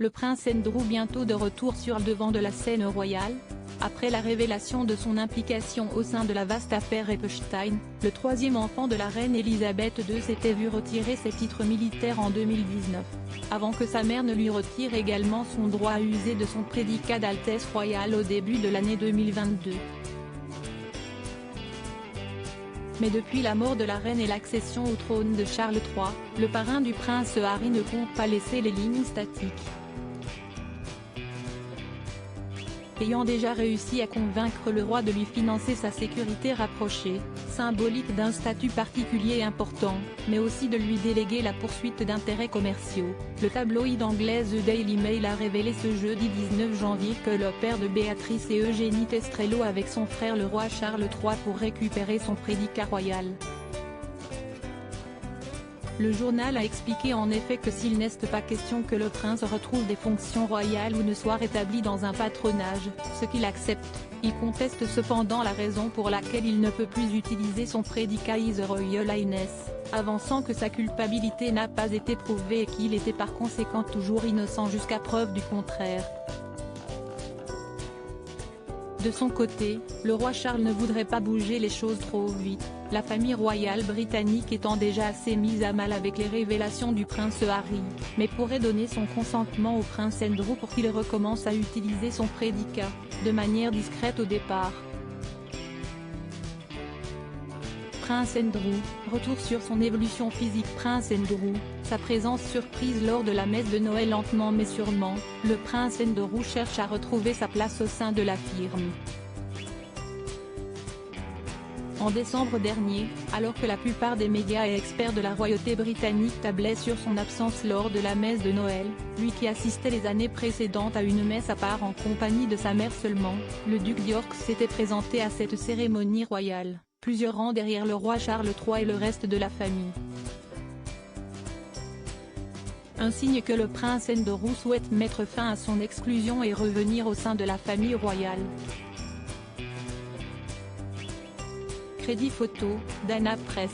Le prince Andrew bientôt de retour sur le devant de la scène royale. Après la révélation de son implication au sein de la vaste affaire Epstein, le troisième enfant de la reine Elisabeth II s'était vu retirer ses titres militaires en 2019, avant que sa mère ne lui retire également son droit à user de son prédicat d'Altesse royale au début de l'année 2022. Mais depuis la mort de la reine et l'accession au trône de Charles III, le parrain du prince Harry ne compte pas laisser les lignes statiques. Ayant déjà réussi à convaincre le roi de lui financer sa sécurité rapprochée, symbolique d'un statut particulier important, mais aussi de lui déléguer la poursuite d'intérêts commerciaux, le tabloïd anglais The Daily Mail a révélé ce jeudi 19 janvier que le père de Béatrice et Eugénie Testrello avec son frère le roi Charles III pour récupérer son prédicat royal. Le journal a expliqué en effet que s'il n'est pas question que le prince retrouve des fonctions royales ou ne soit rétabli dans un patronage, ce qu'il accepte, il conteste cependant la raison pour laquelle il ne peut plus utiliser son prédicat His Royal Highness, avançant que sa culpabilité n'a pas été prouvée et qu'il était par conséquent toujours innocent jusqu'à preuve du contraire. De son côté, le roi Charles ne voudrait pas bouger les choses trop vite, la famille royale britannique étant déjà assez mise à mal avec les révélations du prince Harry, mais pourrait donner son consentement au prince Andrew pour qu'il recommence à utiliser son prédicat, de manière discrète au départ. Prince Andrew, retour sur son évolution physique. Prince Andrew, sa présence surprise lors de la messe de Noël. Lentement mais sûrement, le prince Andrew cherche à retrouver sa place au sein de la firme. En décembre dernier, alors que la plupart des médias et experts de la royauté britannique tablaient sur son absence lors de la messe de Noël, lui qui assistait les années précédentes à une messe à part en compagnie de sa mère seulement, le duc d'York s'était présenté à cette cérémonie royale, plusieurs rangs derrière le roi Charles III et le reste de la famille. Un signe que le prince Andrew souhaite mettre fin à son exclusion et revenir au sein de la famille royale. Crédit photo, Dana Press.